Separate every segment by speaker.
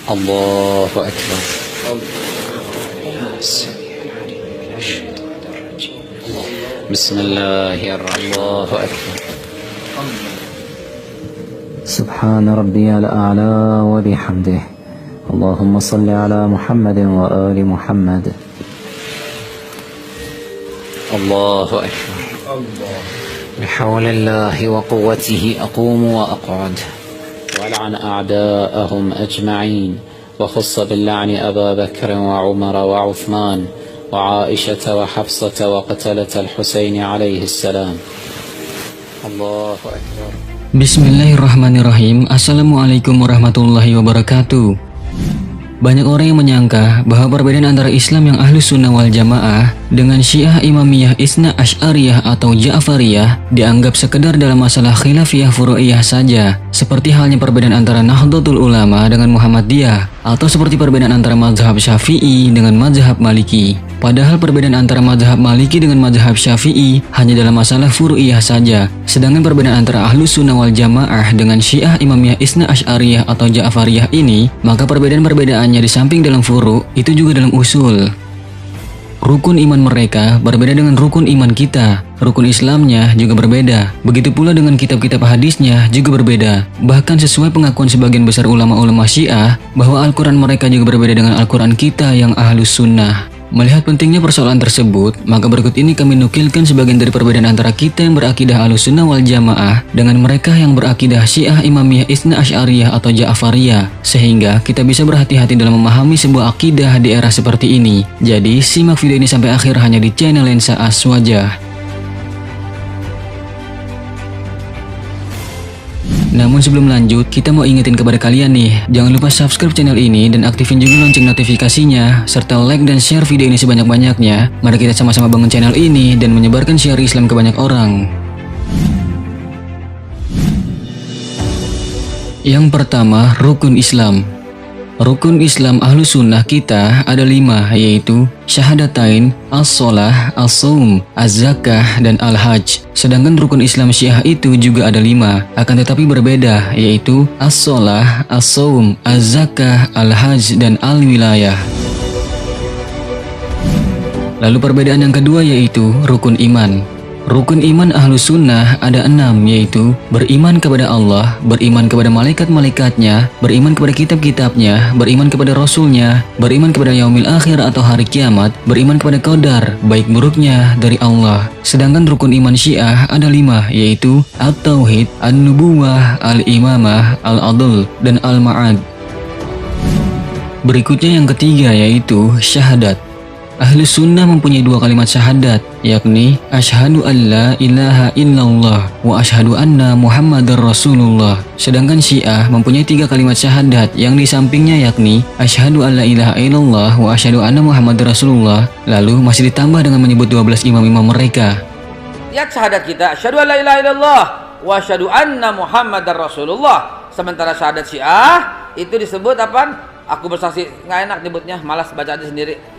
Speaker 1: الله أكبر. بسم الله الرحمن الله أكبر.
Speaker 2: سبحان ربي الأعلى وبحمده. اللهم صل على محمد وآل محمد.
Speaker 1: الله أكبر. بحول الله وقوته أقوم وأقعد ولعن أعداءهم أجمعين، وخص باللعن أبا بكر وعمر وعثمان وعائشة وحفصة وقتلة الحسين عليه السلام. الله أكبر.
Speaker 3: Bismillahirrahmanirrahim. Assalamualaikum warahmatullahi wabarakatuh. Banyak orang yang menyangka bahwa perbedaan antara Islam yang Ahlus Sunnah wal Jamaah dengan Syiah Imamiyah Isna Asy'ariyah atau Ja'fariyah dianggap sekedar dalam masalah khilafiyah furu'iyah saja, seperti halnya perbedaan antara Nahdlatul Ulama dengan Muhammadiyah, atau seperti perbedaan antara mazhab Syafi'i dengan mazhab Maliki. Padahal perbedaan antara mazhab Maliki dengan mazhab Syafi'i hanya dalam masalah furu'iyah saja, sedangkan perbedaan antara Ahlus Sunnah wal Jamaah dengan Syiah Imamiyah Isna Asy'ariyah atau Ja'fariyah ini, maka perbedaan-perbedaannya di samping dalam furu' itu juga dalam usul. Rukun iman mereka berbeda dengan rukun iman kita, rukun Islamnya juga berbeda, begitu pula dengan kitab-kitab hadisnya juga berbeda. Bahkan sesuai pengakuan sebagian besar ulama-ulama Syiah bahwa Al-Quran mereka juga berbeda dengan Al-Quran kita yang Ahlus Sunnah. Melihat pentingnya persoalan tersebut, maka berikut ini kami nukilkan sebagian dari perbedaan antara kita yang berakidah Ahlus Sunnah wal Jamaah dengan mereka yang berakidah Syiah Imamiyah Isna Asy'ariyah atau Ja'fariyah, sehingga kita bisa berhati-hati dalam memahami sebuah akidah di era seperti ini. Jadi simak video ini sampai akhir hanya di channel Lensa Aswajah. Namun sebelum lanjut, kita mau ingetin kepada kalian nih, jangan lupa subscribe channel ini dan aktifin juga lonceng notifikasinya, serta like dan share video ini sebanyak-banyaknya. Mari kita sama-sama bangun channel ini dan menyebarkan syiar Islam ke banyak orang. Yang pertama, rukun Islam. Rukun Islam Ahlus Sunnah kita ada 5, yaitu syahadatain, as-sholah, as-saum, az-zakah, dan al-hajj. Sedangkan rukun Islam Syiah itu juga ada 5, akan tetapi berbeda, yaitu as-sholah, as-saum, az-zakah, al-hajj, dan al-wilayah. Lalu perbedaan yang kedua yaitu rukun iman. Rukun iman Ahlus Sunnah ada 6, yaitu beriman kepada Allah, beriman kepada malaikat-malaikatnya, beriman kepada kitab-kitabnya, beriman kepada Rasulnya, beriman kepada yaumil akhir atau hari kiamat, beriman kepada qadar, baik buruknya dari Allah. Sedangkan rukun iman Syiah ada 5, yaitu at-tauhid, an-nubuwah, al-imamah, al-adl, dan al-ma'ad. Berikutnya yang ketiga yaitu syahadat. Ahlus Sunnah mempunyai 2 kalimat syahadat, yakni asyhadu an la ilaha illallah wa asyhadu anna muhammadar rasulullah. Sedangkan Syiah mempunyai 3 kalimat syahadat yang di sampingnya, yakni asyhadu an la ilaha illallah wa asyhadu anna muhammadar rasulullah, lalu masih ditambah dengan menyebut 12 imam-imam mereka.
Speaker 4: Lihat syahadat kita, asyhadu an la ilaha illallah wa asyhadu anna muhammadar rasulullah. Sementara syahadat Syiah itu disebut apa? Aku bersaksi, nggak enak nyebutnya, malas baca aja sendiri.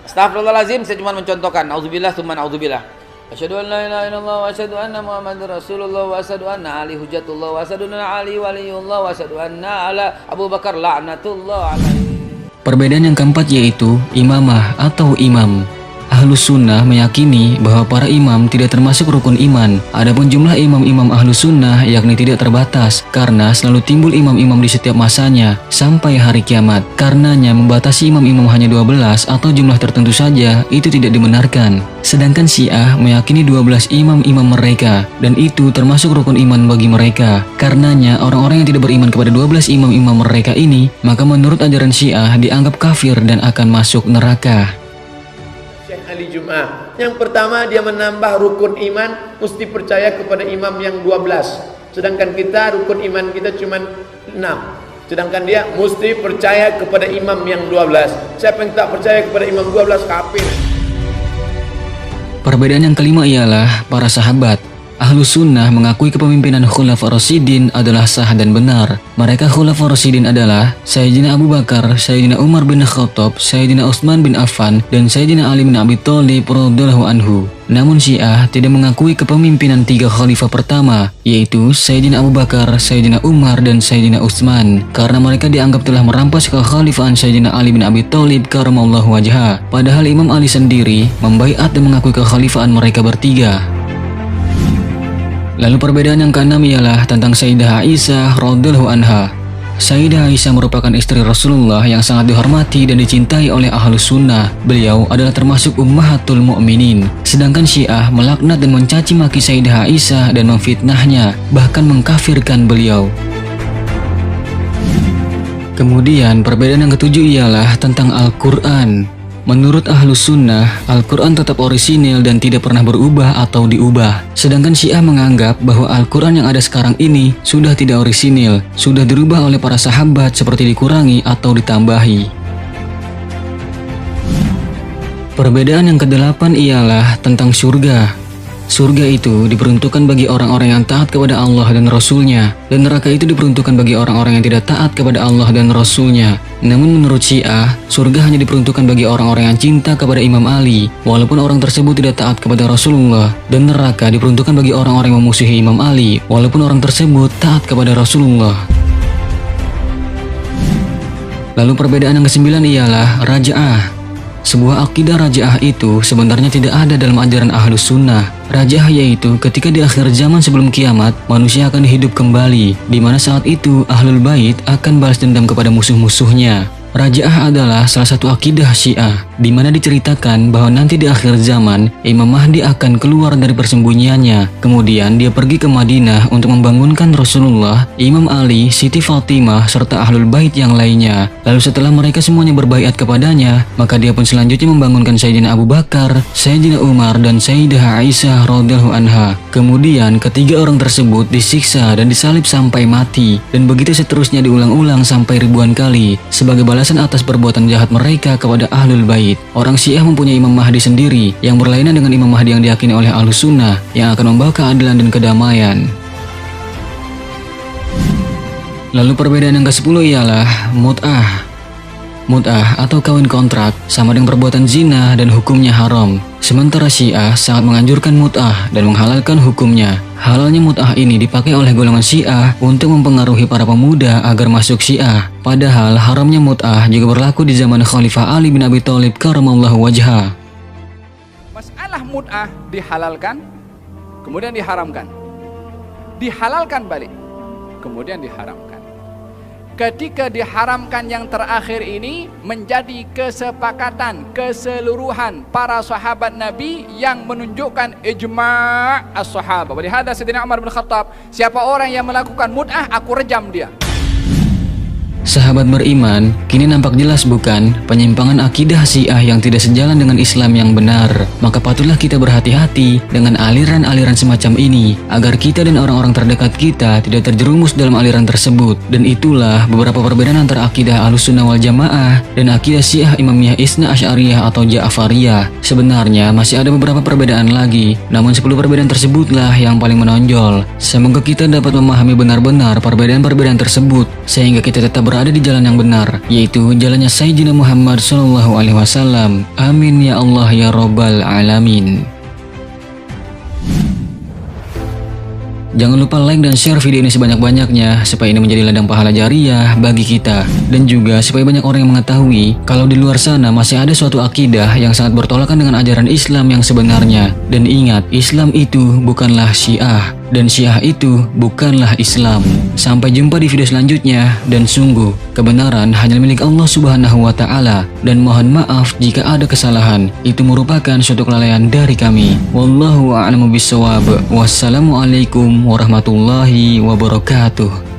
Speaker 4: Astagfirullahaladzim, saya cuma mencontohkan. Auzubillah tsumma auzubillah. Asyhadu an la ilaha illallah wa asyhadu anna muhammadar rasulullah wa asyhadu anna ali hujjatullah wa asyhadu anna ali waliyullah wa asyhadu anna ala Abu Bakar la'natullah alaihi. Perbedaan yang keempat yaitu imamah atau imam. Ahlus Sunnah meyakini bahwa para imam tidak termasuk rukun iman. Adapun jumlah imam-imam Ahlus Sunnah yakni tidak terbatas, karena selalu timbul imam-imam di setiap masanya sampai hari kiamat. Karenanya membatasi imam-imam hanya 12 atau jumlah tertentu saja itu tidak dibenarkan. Sedangkan Syiah meyakini 12 imam-imam mereka, dan itu termasuk rukun iman bagi mereka. Karenanya orang-orang yang tidak beriman kepada 12 imam-imam mereka ini, maka menurut ajaran Syiah dianggap kafir dan akan masuk neraka.
Speaker 5: Ali Jum'ah. Yang pertama, dia menambah rukun iman, mesti percaya kepada imam yang 12. Sedangkan kita, rukun iman kita cuma 6. Sedangkan dia mesti percaya kepada imam yang 12. Siapa yang tak percaya kepada imam 12 kafir.
Speaker 3: Perbedaan yang kelima ialah para sahabat. Ahlus Sunnah mengakui kepemimpinan Khulafaur Rasyidin adalah sah dan benar. Mereka Khulafaur Rasyidin adalah Sayyidina Abu Bakar, Sayyidina Umar bin Khattab, Sayyidina Utsman bin Affan, dan Sayyidina Ali bin Abi Thalib radhiyallahu anhu. Namun Syiah tidak mengakui kepemimpinan 3 khalifah pertama, yaitu Sayyidina Abu Bakar, Sayyidina Umar, dan Sayyidina Utsman, karena mereka dianggap telah merampas kekhalifahan Sayyidina Ali bin Abi Thalib karamallahu wajhah. Padahal Imam Ali sendiri membaiat dan mengakui kekhalifahan mereka bertiga. Lalu perbedaan yang keenam ialah tentang Sayyidah Aisyah radhiyallahu anha. Sayyidah Aisyah merupakan istri Rasulullah yang sangat dihormati dan dicintai oleh Ahlus Sunnah. Beliau adalah termasuk ummahatul mu'minin. Sedangkan Syiah melaknat dan mencaci maki Sayyidah Aisyah dan memfitnahnya, bahkan mengkafirkan beliau. Kemudian perbedaan yang ketujuh ialah tentang Al-Quran. Menurut Ahlus Sunnah, Al-Quran tetap orisinil dan tidak pernah berubah atau diubah. Sedangkan Syiah menganggap bahwa Al-Quran yang ada sekarang ini sudah tidak orisinil, sudah dirubah oleh para sahabat seperti dikurangi atau ditambahi. Perbedaan yang kedelapan ialah tentang surga. Surga itu diperuntukkan bagi orang-orang yang taat kepada Allah dan Rasul-Nya, dan neraka itu diperuntukkan bagi orang-orang yang tidak taat kepada Allah dan Rasul-Nya. Namun menurut Syiah, surga hanya diperuntukkan bagi orang-orang yang cinta kepada Imam Ali, walaupun orang tersebut tidak taat kepada Rasulullah, dan neraka diperuntukkan bagi orang-orang yang memusuhi Imam Ali, walaupun orang tersebut taat kepada Rasulullah. Lalu perbedaan yang kesembilan ialah Raja'ah. Sebuah akidah Raja'ah itu sebenarnya tidak ada dalam ajaran Ahlus Sunnah. Raja'ah yaitu ketika di akhir zaman sebelum kiamat, manusia akan hidup kembali, di mana saat itu Ahlul Bait akan balas dendam kepada musuh-musuhnya. Raja'ah adalah salah satu akidah Syiah, di mana diceritakan bahwa nanti di akhir zaman, Imam Mahdi akan keluar dari persembunyiannya. Kemudian dia pergi ke Madinah untuk membangunkan Rasulullah, Imam Ali, Siti Fatimah, serta Ahlul Bait yang lainnya. Lalu setelah mereka semuanya berbaiat kepadanya, maka dia pun selanjutnya membangunkan Sayyidina Abu Bakar, Sayyidina Umar, dan Sayyidah Aisyah radhiyallahu anha. Kemudian ketiga orang tersebut disiksa dan disalib sampai mati, dan begitu seterusnya diulang-ulang sampai ribuan kali sebagai balasan atas perbuatan jahat mereka kepada Ahlul Bait. Orang Syiah mempunyai Imam Mahdi sendiri yang berlainan dengan Imam Mahdi yang diyakini oleh Ahlus Sunnah yang akan membawa keadilan dan kedamaian. Lalu perbedaan yang ke-10 ialah mut'ah. Mut'ah atau kawin kontrak sama dengan perbuatan zina dan hukumnya haram. Sementara Syiah sangat menganjurkan mut'ah dan menghalalkan hukumnya. Halalnya mut'ah ini dipakai oleh golongan Syiah untuk mempengaruhi para pemuda agar masuk Syiah. Padahal haramnya mut'ah juga berlaku di zaman Khalifah Ali bin Abi Thalib karamallahu wajhah.
Speaker 6: Masalah mut'ah dihalalkan, kemudian diharamkan. Dihalalkan balik, kemudian diharamkan. Ketika diharamkan yang terakhir ini menjadi kesepakatan keseluruhan para sahabat Nabi yang menunjukkan ijma' as-sahabah. Walihada Sayyidina Umar bin Khattab, siapa orang yang melakukan mut'ah, aku rejam dia.
Speaker 3: Sahabat beriman, kini nampak jelas bukan penyimpangan akidah Syiah yang tidak sejalan dengan Islam yang benar. Maka patutlah kita berhati-hati dengan aliran-aliran semacam ini agar kita dan orang-orang terdekat kita tidak terjerumus dalam aliran tersebut. Dan itulah beberapa perbedaan antara akidah Ahlus Sunnah wal Jamaah dan akidah Syiah Imamiyah Isna Asy'ariyah atau Ja'fariyah. Sebenarnya masih ada beberapa perbedaan lagi, namun 10 perbedaan tersebutlah yang paling menonjol. Semoga kita dapat memahami benar-benar perbedaan-perbedaan tersebut sehingga kita tetap berada di jalan yang benar, yaitu jalannya Sayyidina Muhammad SAW. Amin ya Allah ya Rabbal Alamin. Jangan lupa like dan share video ini sebanyak-banyaknya supaya ini menjadi ladang pahala jariah bagi kita, dan juga supaya banyak orang yang mengetahui kalau di luar sana masih ada suatu akidah yang sangat bertolakan dengan ajaran Islam yang sebenarnya. Dan ingat, Islam itu bukanlah Syiah dan Syiah itu bukanlah Islam. Sampai jumpa di video selanjutnya, dan sungguh kebenaran hanya milik Allah Subhanahu wa Ta'ala, dan mohon maaf jika ada kesalahan. Itu merupakan suatu kelalaian dari kami. Wallahu a'lamu bishawab. Wassalamualaikum warahmatullahi wabarakatuh.